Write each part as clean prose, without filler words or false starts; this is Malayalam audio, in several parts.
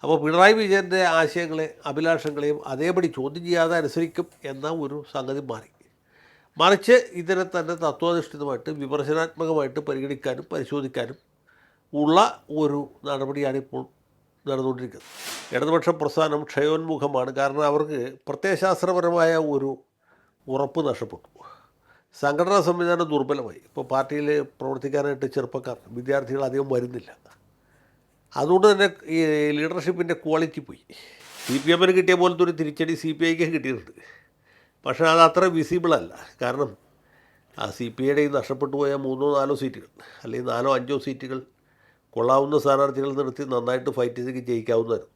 അപ്പോൾ പിണറായി വിജയൻ്റെ ആശയങ്ങളെ അഭിലാഷങ്ങളെയും അതേപടി ചോദ്യം ചെയ്യാതെ അനുസരിക്കും എന്ന ഒരു സംഗതി മറിച്ച് ഇതിനെ തന്നെ തത്വാധിഷ്ഠിതമായിട്ട് വിമർശനാത്മകമായിട്ട് പരിഗണിക്കാനും പരിശോധിക്കാനും ഉള്ള ഒരു നടപടിയാണ് ഇപ്പോൾ നടന്നുകൊണ്ടിരിക്കുന്നത്. ഇടതുപക്ഷ പ്രസ്ഥാനം ക്ഷയോന്മുഖമാണ്. കാരണം അവർക്ക് പ്രത്യയശാസ്ത്രപരമായ ഒരു ഉറപ്പ് നഷ്ടപ്പെട്ടു. സംഘടനാ സംവിധാനം ദുർബലമായി. ഇപ്പോൾ പാർട്ടിയിൽ പ്രവർത്തിക്കാനായിട്ട് ചെറുപ്പക്കാർ വിദ്യാർത്ഥികൾ അധികം വരുന്നില്ല. അതുകൊണ്ട് തന്നെ ഈ ലീഡർഷിപ്പിൻ്റെ ക്വാളിറ്റി പോയി. CPM-ന് കിട്ടിയ പോലത്തെ ഒരു തിരിച്ചടി CPI-ക്ക് കിട്ടിയിട്ടുണ്ട്. പക്ഷേ അത് അത്ര വിസിബിളല്ല. കാരണം CPI-യുടെ ഈ നഷ്ടപ്പെട്ടു പോയ 3-4 സീറ്റുകൾ അല്ലെങ്കിൽ 4-5 സീറ്റുകൾ കൊള്ളാവുന്ന സ്ഥാനാർത്ഥികൾ നിർത്തി നന്നായിട്ട് ഫൈറ്റ് ചെയ്ത് ജയിക്കാവുന്നതായിരുന്നു.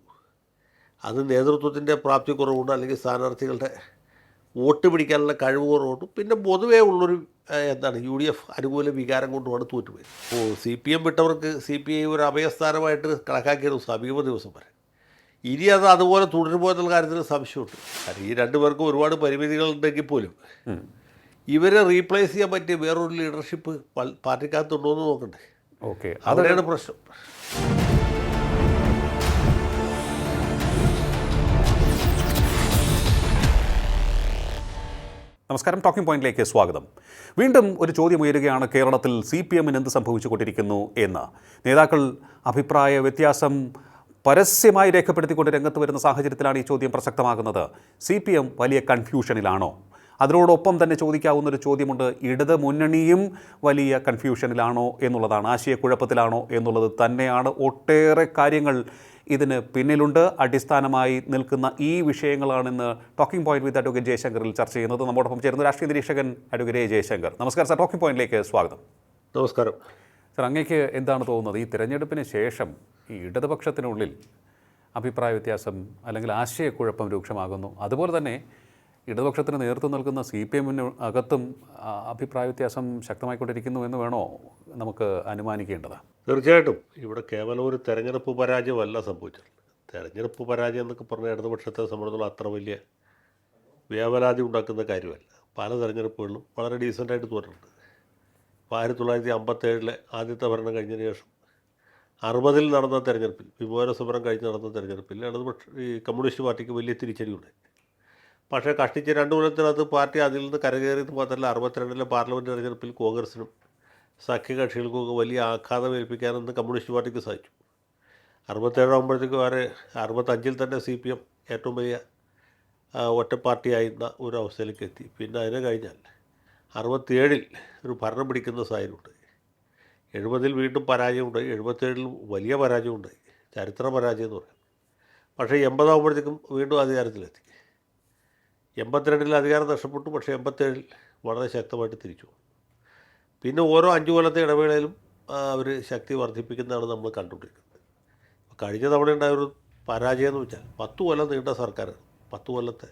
അത് നേതൃത്വത്തിൻ്റെ പ്രാപ്തി കുറവുകൊണ്ട് അല്ലെങ്കിൽ സ്ഥാനാർത്ഥികളുടെ വോട്ട് പിടിക്കാനുള്ള കഴിവ് കുറവുകൊണ്ടും പിന്നെ പൊതുവേ ഉള്ളൊരു UDF അനുകൂല വികാരം കൊണ്ടുമാണ് തോറ്റുപോയത്. അപ്പോൾ CPM വിട്ടവർക്ക് CPI ഒരു അഭയസ്ഥാനമായിട്ട് കണക്കാക്കിയിരുന്നു സമീപ ദിവസം വരെ. ഇനി അത് അതുപോലെ തുടരുമോ എന്നുള്ള കാര്യത്തിൽ സംശയമുണ്ട്. കാരണം ഈ രണ്ടുപേർക്കും ഒരുപാട് പരിമിതികളുണ്ടെങ്കിൽ പോലും ഇവരെ റീപ്ലേസ് ചെയ്യാൻ പറ്റിയ വേറൊരു ലീഡർഷിപ്പ് പാർട്ടിക്കകത്തുണ്ടോ എന്ന് നോക്കണ്ടേ. ഓക്കെ, അവിടെയാണ് പ്രശ്നം. നമസ്കാരം, ടോക്കിംഗ് പോയിന്റിലേക്ക് സ്വാഗതം. വീണ്ടും ഒരു ചോദ്യം ഉയരുകയാണ്. കേരളത്തിൽ CPM-ന് എന്ത് സംഭവിച്ചുകൊണ്ടിരിക്കുന്നു എന്ന്. നേതാക്കൾ അഭിപ്രായ വ്യത്യാസം പരസ്യമായി രേഖപ്പെടുത്തിക്കൊണ്ട് രംഗത്ത് വരുന്ന സാഹചര്യത്തിലാണ് ഈ ചോദ്യം പ്രസക്തമാകുന്നത്. CPM വലിയ കൺഫ്യൂഷനിലാണോ? അതിനോടൊപ്പം തന്നെ ചോദിക്കാവുന്നൊരു ചോദ്യമുണ്ട്, ഇടത് മുന്നണിയും വലിയ കൺഫ്യൂഷനിലാണോ എന്നുള്ളതാണ്, ആശയക്കുഴപ്പത്തിലാണോ എന്നുള്ളത് തന്നെയാണ്. ഒട്ടേറെ കാര്യങ്ങൾ ഇതിന് പിന്നിലുണ്ട്. അടിസ്ഥാനമായി നിൽക്കുന്ന ഈ വിഷയങ്ങളാണിന്ന് ടോക്കിംഗ് പോയിന്റ് വിത്ത് അഡ്വക്കേറ്റ് ജയശങ്കറിൽ ചർച്ച ചെയ്യുന്നത്. നമ്മോടൊപ്പം ചേരുന്ന രാഷ്ട്രീയ നിരീക്ഷകൻ അഡ്വക്കേറ്റ് ജയശങ്കർ. നമസ്കാരം സാർ, ടോക്കിംഗ് പോയിന്റിലേക്ക് സ്വാഗതം. നമസ്കാരം സാർ, അങ്ങേക്ക് എന്താണ് തോന്നുന്നത്, ഈ തിരഞ്ഞെടുപ്പിന് ശേഷം ഈ ഇടതുപക്ഷത്തിനുള്ളിൽ അഭിപ്രായ വ്യത്യാസം അല്ലെങ്കിൽ ആശയക്കുഴപ്പം രൂക്ഷമാകുന്നു, അതുപോലെ തന്നെ ഇടതുപക്ഷത്തിന് നേതൃത്വം നൽകുന്ന CPM-ന് അകത്തും അഭിപ്രായ വ്യത്യാസം ശക്തമായിക്കൊണ്ടിരിക്കുന്നു എന്ന് വേണോ നമുക്ക് അനുമാനിക്കേണ്ടത്? തീർച്ചയായിട്ടും ഇവിടെ കേവലം ഒരു തെരഞ്ഞെടുപ്പ് പരാജയമല്ല സംഭവിച്ചത്. തെരഞ്ഞെടുപ്പ് പരാജയം എന്നൊക്കെ പറഞ്ഞാൽ ഇടതുപക്ഷത്തെ സംബന്ധിച്ചുള്ള അത്ര വലിയ വ്യാപലാതി ഉണ്ടാക്കുന്ന കാര്യമല്ല. പല തെരഞ്ഞെടുപ്പുകളിലും വളരെ ഡീസൻ്റായിട്ട് തോന്നിട്ടുണ്ട്. 1957 ആദ്യത്തെ ഭരണം കഴിഞ്ഞതിന് ശേഷം 60 നടന്ന തെരഞ്ഞെടുപ്പിൽ, വിമോചന സമരം കഴിഞ്ഞ് നടന്ന തെരഞ്ഞെടുപ്പിൽ ഈ കമ്മ്യൂണിസ്റ്റ് പാർട്ടിക്ക് വലിയ തിരിച്ചടിയുണ്ടായി. പക്ഷേ കഷ്ടിച്ച് 2 കൊല്ലത്തിനകത്ത് പാർട്ടി അതിൽ നിന്ന് കരകയറിയത് മാത്രമല്ല, 62 പാർലമെൻറ്റ് തെരഞ്ഞെടുപ്പിൽ കോൺഗ്രസിനും സഖ്യകക്ഷികൾക്കൊക്കെ വലിയ ആഘാതം ഏൽപ്പിക്കാനെന്ന് കമ്മ്യൂണിസ്റ്റ് പാർട്ടിക്ക് സാധിച്ചു. 67 ആകുമ്പോഴത്തേക്കും 65 തന്നെ CPM ഏറ്റവും വലിയ ഒറ്റ പാർട്ടിയായിരുന്ന ഒരു അവസ്ഥയിലേക്ക് എത്തി. പിന്നെ അതിനെ കഴിഞ്ഞാൽ 67 ഒരു ഭരണം പിടിക്കുന്ന സാഹചര്യമുണ്ടായി. 70 വീണ്ടും പരാജയമുണ്ടായി. 77 വലിയ പരാജയമുണ്ടായി, ചരിത്ര പരാജയം എന്ന് പറയാം. പക്ഷേ 80 ആകുമ്പോഴത്തേക്കും വീണ്ടും അധികാരത്തിലെത്തി. 82 അധികാരം നഷ്ടപ്പെട്ടു. പക്ഷേ 87 വളരെ ശക്തമായിട്ട് തിരിച്ചു. പിന്നെ ഓരോ 5 കൊല്ലത്തെ ഇടവേളയിലും അവർ ശക്തി വർദ്ധിപ്പിക്കുന്നതാണ് നമ്മൾ കണ്ടുകൊണ്ടിരിക്കുന്നത്. കഴിഞ്ഞ തവണ ഉണ്ടായൊരു പരാജയം എന്ന് വെച്ചാൽ 10 കൊല്ലം നീണ്ട സർക്കാർ, 10 കൊല്ലത്തെ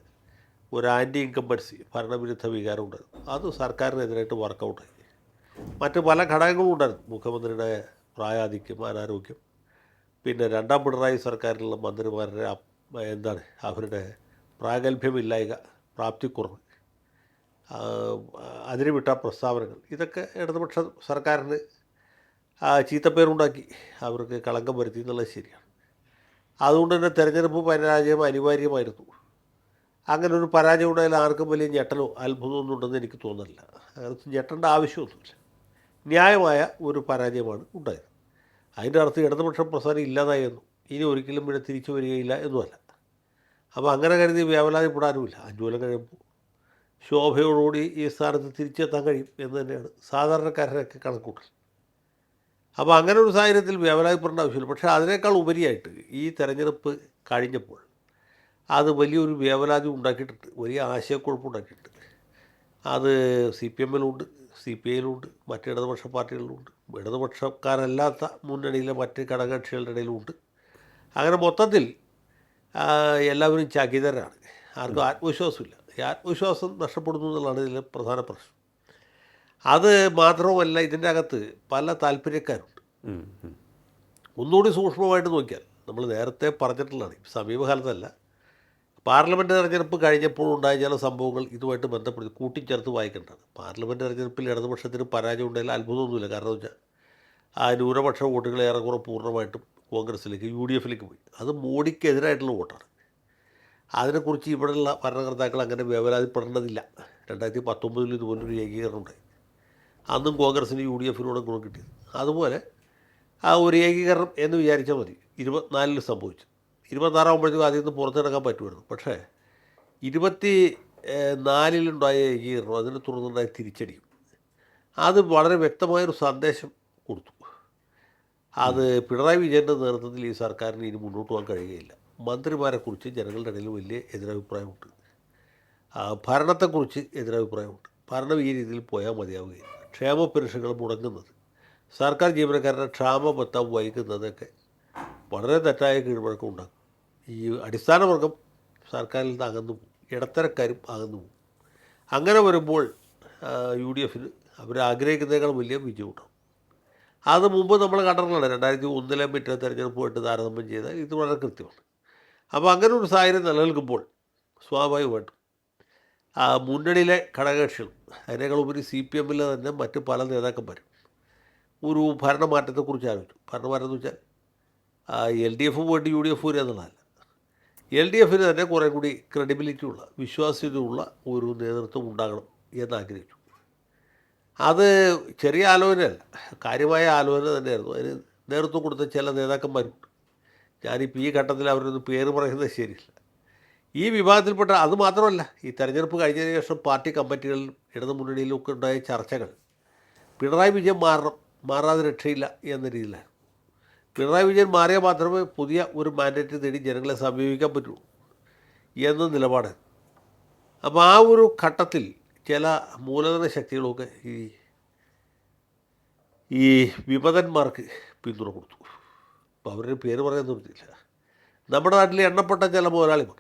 ഒരു ആൻറ്റി ഇൻകംബൻസി ഭരണവിരുദ്ധ വികാരം ഉണ്ടായിരുന്നു. അത് സർക്കാരിനെതിരായിട്ട് വർക്കൗട്ടായി. മറ്റ് പല ഘടകങ്ങളും ഉണ്ടായിരുന്നു. മുഖ്യമന്ത്രിയുടെ പ്രായാധിക്യം, അനാരോഗ്യം, പിന്നെ രണ്ടാം പിണറായി സർക്കാരിലുള്ള മന്ത്രിമാരുടെ അവരുടെ പ്രാഗൽഭ്യമില്ലായ്ക, പ്രാപ്തിക്കുറവ്, അതിന് വിട്ട പ്രസ്താവനകൾ, ഇതൊക്കെ ഇടതുപക്ഷ സർക്കാരിന് ചീത്തപ്പേരുണ്ടാക്കി, അവർക്ക് കളങ്കം വരുത്തി എന്നുള്ളത് ശരിയാണ്. അതുകൊണ്ട് തന്നെ തെരഞ്ഞെടുപ്പ് പരാജയം അനിവാര്യമായിരുന്നു. അങ്ങനെ ഒരു പരാജയം ഉണ്ടായാൽ ആർക്കും വലിയ ഞെട്ടലോ അത്ഭുതമൊന്നും ഉണ്ടെന്ന് എനിക്ക് തോന്നുന്നില്ല. അങ്ങനെ ഞെട്ടേണ്ട ആവശ്യമൊന്നുമില്ല. ന്യായമായ ഒരു പരാജയമാണ് ഉണ്ടായത്. അതിൻ്റെ അർത്ഥം ഇടതുപക്ഷ പ്രസ്ഥാനം ഇല്ലാതായിരുന്നു, ഇനി ഒരിക്കലും ഇവിടെ തിരിച്ചു വരികയില്ല എന്നുമല്ല. അപ്പോൾ അങ്ങനെ കരുതി വ്യാപലാതിപ്പെടാനുമില്ല. 5 കൊല്ലം കഴിയുമ്പോൾ ശോഭയോടുകൂടി ഈ സ്ഥാനത്ത് തിരിച്ചെത്താൻ കഴിയും എന്ന് തന്നെയാണ് സാധാരണക്കാരനൊക്കെ കണക്കൂട്ടൽ. അപ്പോൾ അങ്ങനെ ഒരു സാഹചര്യത്തിൽ വ്യാപലാതിപ്പെടേണ്ട ആവശ്യമില്ല. പക്ഷേ അതിനേക്കാൾ ഉപരിയായിട്ട് ഈ തെരഞ്ഞെടുപ്പ് കഴിഞ്ഞപ്പോൾ അത് വലിയൊരു വ്യാപലാതി ഉണ്ടാക്കിയിട്ടുണ്ട്, വലിയ ആശയക്കുഴപ്പമുണ്ടാക്കിയിട്ടുണ്ട്. അത് CPM-ലുണ്ട്, CPI-യിലുണ്ട്, മറ്റ് ഇടതുപക്ഷ പാർട്ടികളിലുണ്ട്, ഇടതുപക്ഷക്കാരല്ലാത്ത മുന്നണിയിലെ മറ്റ് ഘടകകക്ഷികളുടെ ഇടയിലുമുണ്ട്. അങ്ങനെ മൊത്തത്തിൽ എല്ലാവരും ചകിതരാണ്. ആർക്കും ആത്മവിശ്വാസമില്ല. ഈ ആത്മവിശ്വാസം നഷ്ടപ്പെടുന്നു എന്നുള്ളതാണ് ഇതിലെ പ്രധാന പ്രശ്നം. അത് മാത്രവുമല്ല, ഇതിൻ്റെ അകത്ത് പല താല്പര്യക്കാരുണ്ട്. ഒന്നുകൂടി സൂക്ഷ്മമായിട്ട് നോക്കിയാൽ നമ്മൾ നേരത്തെ പറഞ്ഞിട്ടുള്ളതാണ്, സമീപകാലത്തല്ല, പാർലമെൻറ്റ് തെരഞ്ഞെടുപ്പ് കഴിഞ്ഞപ്പോൾ ഉണ്ടായ ചില സംഭവങ്ങൾ ഇതുമായിട്ട് ബന്ധപ്പെടുത്തി കൂട്ടിച്ചേർത്ത് വായിക്കേണ്ടതാണ്. പാർലമെൻറ്റ് തെരഞ്ഞെടുപ്പിൽ ഇടതുപക്ഷത്തിന് പരാജയം ഉണ്ടായാലും അത്ഭുതമൊന്നുമില്ല. കാരണം എന്ന് വെച്ചാൽ ആ ന്യൂനപക്ഷ വോട്ടുകൾ ഏറെക്കുറെ പൂർണ്ണമായിട്ടും കോൺഗ്രസ്സിലേക്ക് UDF-ലേക്ക് പോയി. അത് മോഡിക്കെതിരായിട്ടുള്ള വോട്ടാണ്. അതിനെക്കുറിച്ച് ഇവിടെയുള്ള ഭരണകർത്താക്കൾ അങ്ങനെ വേവലാതിപ്പെടേണ്ടതില്ല. 2019 ഇതുപോലൊരു ഏകീകരണം ഉണ്ടായി. അന്നും കോൺഗ്രസ്സിന് UDF-നോടും ഗുണം കിട്ടിയത്. അതുപോലെ ആ ഒരു ഏകീകരണം എന്ന് വിചാരിച്ചാൽ മതി. 24 സംഭവിച്ചു. 26 അതിൽ നിന്ന് പുറത്തിറങ്ങാൻ പറ്റുമായിരുന്നു. പക്ഷേ 24 ഏകീകരണം അതിനെ തുടർന്നുണ്ടായ തിരിച്ചടിയും അത് വളരെ വ്യക്തമായൊരു സന്ദേശം കൊടുത്തു. അത് പിണറായി വിജയൻ്റെ നേതൃത്വത്തിൽ ഈ സർക്കാരിന് ഇനി മുന്നോട്ട് പോകാൻ കഴിയുകയില്ല. മന്ത്രിമാരെക്കുറിച്ച് ജനങ്ങളുടെ ഇടയിൽ വലിയ എതിരഭിപ്രായമുണ്ട്. ഭരണത്തെക്കുറിച്ച് എതിരഭിപ്രായമുണ്ട്. ഭരണം ഈ രീതിയിൽ പോയാൽ മതിയാവുകയില്ല. ക്ഷേമ പെൻഷനുകൾ മുടങ്ങുന്നത്, സർക്കാർ ജീവനക്കാരുടെ ക്ഷാമബത്തം വൈകുന്നതൊക്കെ വളരെ തെറ്റായ കീഴ്വഴക്കം ഉണ്ടാകും. ഈ അടിസ്ഥാന വർഗം സർക്കാരിൽ നിന്ന് അകന്നു പോകും, ഇടത്തരക്കാരും അകന്നു പോകും. അങ്ങനെ വരുമ്പോൾ UDF-ന് അവരാഗ്രഹിക്കുന്നതിനേക്കാൾ വലിയ വിജയമുണ്ടാകും. അത് മുമ്പ് നമ്മൾ കണ്ടിട്ടുള്ളതാണ്. 2001 മറ്റേ തെരഞ്ഞെടുപ്പുമായിട്ട് താരതമ്യം ചെയ്താൽ ഇത് വളരെ കൃത്യമാണ്. അപ്പോൾ അങ്ങനെ ഒരു സാഹചര്യം നിലനിൽക്കുമ്പോൾ സ്വാഭാവികമായിട്ടും മുന്നണിയിലെ ഘടകകക്ഷികളും അതിനേക്കാൾ ഉപരി CPM-ലെ തന്നെ മറ്റ് പല നേതാക്കന്മാരും ഒരു ഭരണമാറ്റത്തെക്കുറിച്ച് ആലോചിച്ചു. ഭരണമാറ്റം എന്ന് വെച്ചാൽ LDF പോയിട്ട് UDF വരിക എന്നുള്ളതല്ല. LDF-ന് തന്നെ കുറേ കൂടി ക്രെഡിബിലിറ്റിയുള്ള, വിശ്വാസ്യതയുള്ള ഒരു നേതൃത്വം ഉണ്ടാകണം എന്നാഗ്രഹിച്ചു. അത് ചെറിയ ആലോചനയല്ല, കാര്യമായ ആലോചന തന്നെയായിരുന്നു. അതിന് നേതൃത്വം കൊടുത്ത ചില നേതാക്കന്മാരുണ്ട്. ഞാനിപ്പോൾ ഈ ഘട്ടത്തിൽ അവരൊന്നും പേര് പറയുന്നത് ശരിയില്ല. ഈ വിഭാഗത്തിൽപ്പെട്ട അത് മാത്രമല്ല, ഈ തെരഞ്ഞെടുപ്പ് കഴിഞ്ഞതിന് ശേഷം പാർട്ടി കമ്മിറ്റികളിലും ഇടതു മുന്നണിയിലും ഒക്കെ ഉണ്ടായ ചർച്ചകൾ പിണറായി വിജയൻ മാറാതെ രക്ഷയില്ല എന്ന രീതിയിലാണ്. പിണറായി വിജയൻ മാറിയാൽ മാത്രമേ പുതിയ ഒരു മാൻഡേറ്റ് നേടി ജനങ്ങളെ സമീപിക്കാൻ പറ്റുള്ളൂ എന്ന നിലപാട്. അപ്പോൾ ആ ഒരു ഘട്ടത്തിൽ ചില മൂലധന ശക്തികളൊക്കെ ഈ വിമതന്മാർക്ക് പിന്തുണ കൊടുത്തു. അപ്പോൾ അവരുടെ പേര് പറയാൻ നിർത്തിയില്ല. നമ്മുടെ നാട്ടിൽ എണ്ണപ്പെട്ട ചില മുതലാളിമാർ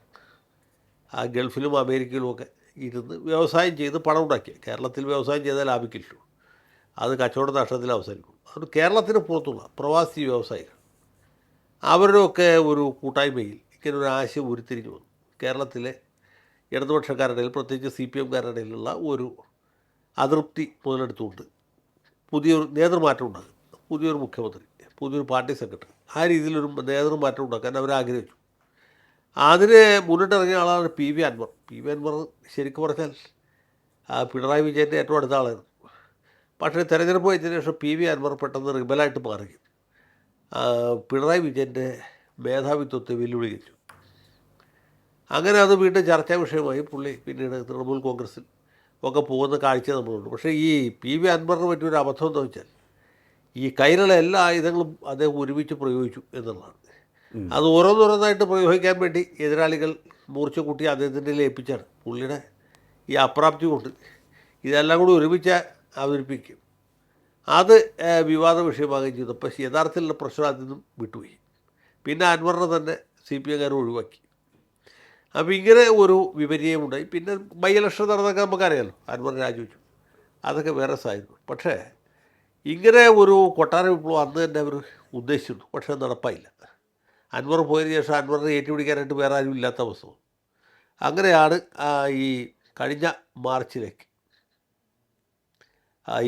ഗൾഫിലും അമേരിക്കയിലുമൊക്കെ ഇരുന്ന് വ്യവസായം ചെയ്ത് പണം ഉണ്ടാക്കിയ, കേരളത്തിൽ വ്യവസായം ചെയ്താൽ ലാഭിക്കില്ലല്ലോ, അത് കച്ചവട നഷ്ടത്തിൽ അവസാനിക്കും. അത് കേരളത്തിന് പുറത്തുള്ള പ്രവാസി വ്യവസായികൾ അവരുടെയൊക്കെ ഒരു കൂട്ടായ്മയിൽ ഇങ്ങനെ ഒരു ആശയം ഉരുത്തിരിഞ്ഞു വന്നു. കേരളത്തിലെ ഇടതുപക്ഷക്കാരുടെ ഇടയിൽ, പ്രത്യേകിച്ച് CPM-കാരുടെ ഇടയിലുള്ള ഒരു അതൃപ്തി മുതലെടുത്തുകൊണ്ട് പുതിയൊരു നേതൃമാറ്റം ഉണ്ടാകും. പുതിയൊരു മുഖ്യമന്ത്രി, പുതിയൊരു പാർട്ടി സെക്രട്ടറി, ആ രീതിയിലൊരു നേതൃമാറ്റം ഉണ്ടാക്കാൻ അവർ ആഗ്രഹിച്ചു. അതിന് മുന്നിട്ടിറങ്ങിയ ആളാണ് PV അൻവർ. PV അൻവർ ശരിക്കും പറഞ്ഞാൽ പിണറായി വിജയൻ്റെ ഏറ്റവും അടുത്ത ആളായിരുന്നു. പക്ഷേ തെരഞ്ഞെടുപ്പ് കഴിഞ്ഞതിന് ശേഷം PV അൻവർ പെട്ടെന്ന് റിബലായിട്ട് മാറി പിണറായി വിജയൻ്റെ മേധാവിത്വത്തെ വെല്ലുവിളിച്ചു. അങ്ങനെ അത് വീണ്ടും ചർച്ചാ വിഷയമായി. പുള്ളി പിന്നീട് തൃണമൂൽ കോൺഗ്രസ്സിൽ ഒക്കെ പോകുന്ന കാഴ്ച നമ്മളുണ്ട്. പക്ഷേ ഈ PV അൻവറിന് പറ്റിയൊരു അബദ്ധം എന്താ വെച്ചാൽ ഈ കയ്യിലുള്ള എല്ലാ ആയുധങ്ങളും അദ്ദേഹം ഒരുമിച്ച് പ്രയോഗിച്ചു എന്നുള്ളതാണ്. അത് ഓരോന്നോരോന്നായിട്ട് പ്രയോഗിക്കാൻ വേണ്ടി എതിരാളികൾ മൂർച്ച കൂട്ടി അദ്ദേഹത്തിൻ്റെ ഏൽപ്പിച്ചാണ്. പുള്ളിയുടെ ഈ അപ്രാപ്തി കൊണ്ട് ഇതെല്ലാം കൂടി ഒരുമിച്ച് അവതരിപ്പിക്കും. അത് വിവാദ വിഷയമാകുകയും ചെയ്തു. പക്ഷേ യഥാർത്ഥത്തിലുള്ള പ്രശ്നം അതിൽ നിന്നും വിട്ടുപോയി. പിന്നെ അൻവറിനെ തന്നെ CPM-കാർ ഒഴിവാക്കി. അപ്പോൾ ഇങ്ങനെ ഒരു വിപര്യമുണ്ടായി. പിന്നെ ബൈ ഇലക്ഷൻ നടന്നൊക്കെ നമുക്കറിയാമല്ലോ, അൻവർ രാജിവെച്ചു. അതൊക്കെ വേറെ സായിരുന്നു. പക്ഷേ ഇങ്ങനെ ഒരു കൊട്ടാര വിപ്ലവം അന്ന് തന്നെ അവർ ഉദ്ദേശിച്ചിരുന്നു. പക്ഷേ നടപ്പായില്ല. അൻവർ പോയതിന് ശേഷം അൻവറിനെ ഏറ്റുപിടിക്കാനായിട്ട് വേറെ ആരും ഇല്ലാത്ത അവസ്ഥ. അങ്ങനെയാണ് ഈ കഴിഞ്ഞ മാർച്ചിലേക്ക്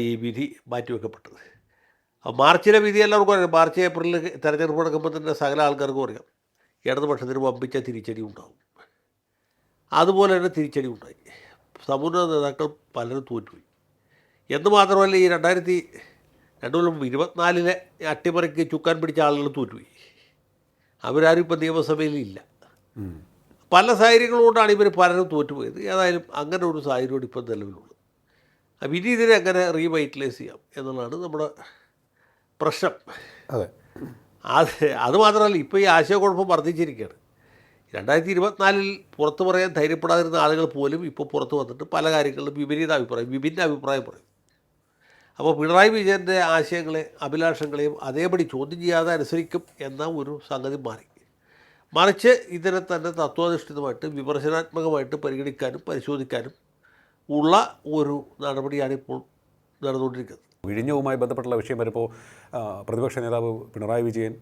ഈ വിധി മാറ്റിവെക്കപ്പെട്ടത്. മാർച്ചിലെ വിധി എല്ലാവർക്കും അറിയാം. മാർച്ച് ഏപ്രിലിൽ തെരഞ്ഞെടുപ്പ് നടക്കുമ്പോൾ തന്നെ സകല ആൾക്കാർക്കും അറിയാം ഇടതുപക്ഷത്തിന് വമ്പിച്ച തിരിച്ചടി ഉണ്ടാകും. അതുപോലെ തന്നെ തിരിച്ചടി ഉണ്ടായി. സമുന്നത നേതാക്കൾ പലരും തോറ്റുപോയി. എന്ന് മാത്രമല്ല, ഈ 2024 അട്ടിമറിക്ക് ചുക്കാൻ പിടിച്ച ആളുകൾ തോറ്റുപോയി. അവരാരും ഇപ്പം നിയമസഭയിലില്ല. പല സാഹചര്യങ്ങൾ കൊണ്ടാണ് ഇവർ പലരും തോറ്റുപോയത്. ഏതായാലും അങ്ങനെ ഒരു സാഹചര്യം ഇപ്പം നിലവിലുള്ളത്. അപ്പം ഇനി ഇതിനെ എങ്ങനെ റീവൈറ്റലൈസ് ചെയ്യാം എന്നുള്ളതാണ് നമ്മുടെ പ്രശ്നം. അതെ, അത് മാത്രമല്ല, ഇപ്പോൾ ഈ ആശയക്കുഴപ്പം വർദ്ധിച്ചിരിക്കുകയാണ്. 2024 പുറത്ത് പറയാൻ ധൈര്യപ്പെടാതിരുന്ന ആളുകൾ പോലും ഇപ്പോൾ പുറത്ത് വന്നിട്ട് പല കാര്യങ്ങളിലും വിപരീത അഭിപ്രായം, വിഭിന്ന അഭിപ്രായം പറയും. അപ്പോൾ പിണറായി വിജയൻ്റെ ആശയങ്ങളെ, അഭിലാഷങ്ങളെയും അതേപടി ചോദ്യം ചെയ്യാതെ അനുസരിക്കും എന്ന ഒരു സംഗതി മറിച്ച് ഇതിനെ തന്നെ തത്വാധിഷ്ഠിതമായിട്ട് വിമർശനാത്മകമായിട്ട് പരിഗണിക്കാനും പരിശോധിക്കാനും ഉള്ള ഒരു നടപടിയാണ് ഇപ്പോൾ നടന്നുകൊണ്ടിരിക്കുന്നത്. വിഴിഞ്ഞവുമായി ബന്ധപ്പെട്ടുള്ള വിഷയം വരുമ്പോൾ പ്രതിപക്ഷ നേതാവ് പിണറായി വിജയൻ,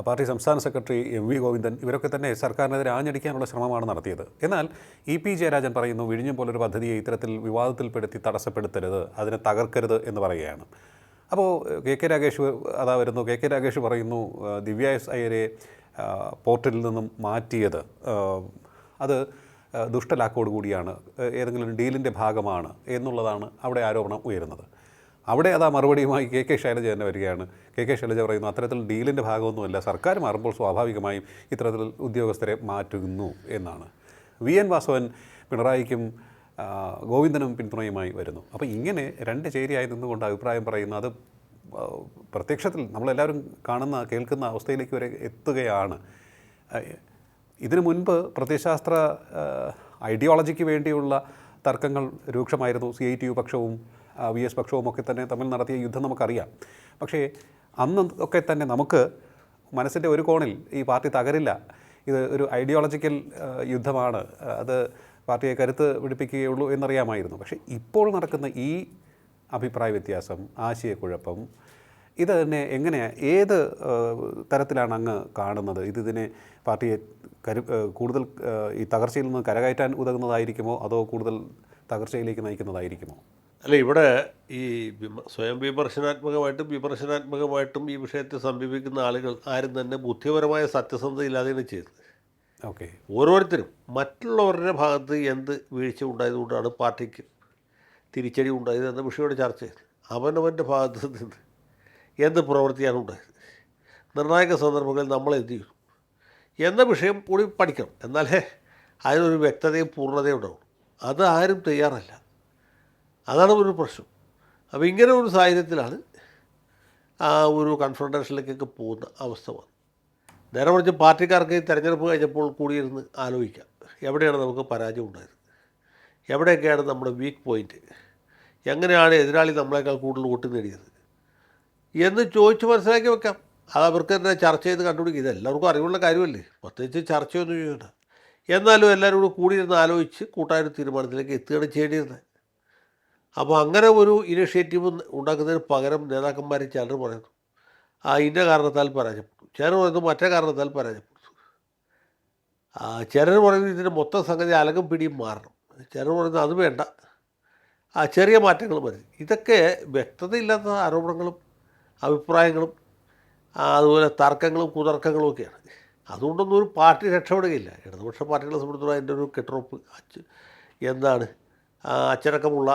പാർട്ടി സംസ്ഥാന സെക്രട്ടറി MV ഗോവിന്ദൻ ഇവരൊക്കെ തന്നെ സർക്കാരിനെതിരെ ആഞ്ഞടിക്കാനുള്ള ശ്രമമാണ് നടത്തിയത്. എന്നാൽ EP ജയരാജൻ പറയുന്നു, വിഴിഞ്ഞം പോലൊരു പദ്ധതിയെ ഇത്തരത്തിൽ വിവാദത്തിൽപ്പെടുത്തി തടസ്സപ്പെടുത്തരുത്, അതിനെ തകർക്കരുത് എന്ന് പറയുകയാണ്. അപ്പോൾ കെ രാഗേഷ് അതാ വരുന്നു. കെ രാഗേഷ് പറയുന്നു ദിവ്യ എസ് അയ്യരെ പോർട്ടലിൽ നിന്നും മാറ്റിയത് അത് ദുഷ്ടലാക്കോട് കൂടിയാണ്, ഏതെങ്കിലും ഡീലിൻ്റെ ഭാഗമാണ് എന്നുള്ളതാണ് അവിടെ ആരോപണം ഉയരുന്നത്. അവിടെ അതാ മറുപടിയുമായി കെ ശൈലജ തന്നെ വരികയാണ്. കെ ശൈലജ പറയുന്നു അത്തരത്തിൽ ഡീലിൻ്റെ ഭാഗമൊന്നുമല്ല, സർക്കാർ മാറുമ്പോൾ സ്വാഭാവികമായും ഇത്തരത്തിൽ ഉദ്യോഗസ്ഥരെ മാറ്റുന്നു എന്നാണ്. എൻ വാസവൻ പിണറായിക്കും ഗോവിന്ദനും പിന്തുണയുമായി വരുന്നു. അപ്പോൾ ഇങ്ങനെ രണ്ട് ചേരിയായി നിന്നുകൊണ്ട് അഭിപ്രായം പറയുന്ന അത് പ്രത്യക്ഷത്തിൽ നമ്മളെല്ലാവരും കാണുന്ന കേൾക്കുന്ന അവസ്ഥയിലേക്ക് വരെ എത്തുകയാണ്. ഇതിനു മുൻപ് പ്രത്യയശാസ്ത്ര ഐഡിയോളജിക്ക് വേണ്ടിയുള്ള തർക്കങ്ങൾ രൂക്ഷമായിരുന്നു. CITU പക്ഷവും VS പക്ഷവും ഒക്കെ തന്നെ തമ്മിൽ നടത്തിയ യുദ്ധം നമുക്കറിയാം. പക്ഷേ അന്ന് ഒക്കെ തന്നെ നമുക്ക് മനസ്സിൻ്റെ ഒരു കോണിൽ ഈ പാർട്ടി തകരില്ല, ഇത് ഒരു ഐഡിയോളജിക്കൽ യുദ്ധമാണ്, അത് പാർട്ടിയെ കരുത്ത് പിടിപ്പിക്കുകയുള്ളൂ എന്നറിയാമായിരുന്നു. പക്ഷേ ഇപ്പോൾ നടക്കുന്ന ഈ അഭിപ്രായ വ്യത്യാസം, ആശയക്കുഴപ്പം, ഇത് തന്നെ എങ്ങനെയാണ്, ഏത് തരത്തിലാണ് അങ്ങ് കാണുന്നത്? ഇതിനെ പാർട്ടിയെ കൂടുതൽ ഈ തകർച്ചയിൽ നിന്ന് കരകയറ്റാൻ ഉതകുന്നതായിരിക്കുമോ അതോ കൂടുതൽ തകർച്ചയിലേക്ക് നയിക്കുന്നതായിരിക്കുമോ? അല്ല, ഇവിടെ ഈ സ്വയം വിമർശനാത്മകമായിട്ടും ഈ വിഷയത്തെ സമീപിക്കുന്ന ആളുകൾ ആരും തന്നെ ബുദ്ധിപരമായ സത്യസന്ധത ഇല്ലാതെയാണ് ചെയ്തത്. ഓക്കെ, ഓരോരുത്തരും മറ്റുള്ളവരുടെ ഭാഗത്ത് എന്ത് വീഴ്ച ഉണ്ടായതുകൊണ്ടാണ് പാർട്ടിക്ക് തിരിച്ചടി ഉണ്ടായത് എന്ന വിഷയത്തോട് ചർച്ച ചെയ്ത് അവനവൻ്റെ ഭാഗത്ത് നിന്ന് എന്ത് പ്രവൃത്തിയാണ് ഉണ്ടായത്, നിർണായക സന്ദർഭങ്ങളിൽ നമ്മൾ എന്ത് ചെയ്തു എന്ന വിഷയം കൂടി പഠിക്കണം. എന്നാലേ അതിനൊരു വ്യക്തതയും പൂർണ്ണതയും ഉണ്ടാവും. അത് ആരും തയ്യാറല്ല, അതാണ് ഒരു പ്രശ്നം. അപ്പോൾ ഇങ്ങനെ ഒരു സാഹചര്യത്തിലാണ് ആ ഒരു കൺഫ്രണ്ടേഷനിലേക്കൊക്കെ പോകുന്ന അവസ്ഥ വന്നു. നേരെ മറിച്ച് പാർട്ടിക്കാർക്ക് ഈ തെരഞ്ഞെടുപ്പ് കഴിഞ്ഞപ്പോൾ കൂടിയിരുന്ന് ആലോചിക്കാം, എവിടെയാണ് നമുക്ക് പരാജയം ഉണ്ടായത്, എവിടെയൊക്കെയാണ് നമ്മുടെ വീക്ക് പോയിൻറ്റ്, എങ്ങനെയാണ് എതിരാളി നമ്മളെക്കാൾ കൂടുതൽ വോട്ട് നേടിയത് എന്ന് ചോദിച്ച് മനസ്സിലാക്കി വെക്കാം. അത് അവർക്ക് തന്നെ ചർച്ച ചെയ്ത് കണ്ടുപിടിക്കും. ഇത് എല്ലാവർക്കും അറിവുള്ള കാര്യമല്ലേ, പ്രത്യേകിച്ച് ചർച്ചയൊന്നും ചെയ്യണ്ട. എന്നാലും എല്ലാവരും കൂടി കൂടിയിരുന്ന് ആലോചിച്ച് കൂട്ടായൊരു തീരുമാനത്തിലേക്ക് എത്തുകയാണ് ചെയ്യേണ്ടിയിരുന്നത്. അപ്പോൾ അങ്ങനെ ഒരു ഇനിഷ്യേറ്റീവ് ഉണ്ടാക്കുന്നതിന് പകരം നേതാക്കന്മാർ ചിലർ പറയുന്നു ഇന്ന കാരണത്താൽ പരാജയപ്പെട്ടു, ചിലർ പറയുന്നു മറ്റേ കാരണത്താൽ പരാജയപ്പെട്ടു, ചിലർ പറയുന്നത് ഇതിൻ്റെ മൊത്തം സംഗതി അലകും പിടിയും മാറണം, ചിലർ പറയുന്നത് അത് വേണ്ട, ചെറിയ മാറ്റങ്ങൾ മതി. ഇതൊക്കെ വ്യക്തതയില്ലാത്ത ആരോപണങ്ങളും അഭിപ്രായങ്ങളും അതുപോലെ തർക്കങ്ങളും കുതർക്കങ്ങളും ഒക്കെയാണ്. അതുകൊണ്ടൊന്നും ഒരു പാർട്ടി രക്ഷപ്പെടുകയില്ല. ഇടതുപക്ഷ പാർട്ടികളെ സംബന്ധിച്ചിടത്തോളം അതിൻ്റെ ഒരു കെട്ടുറപ്പ് എന്താണ്, അച്ചടക്കമുള്ള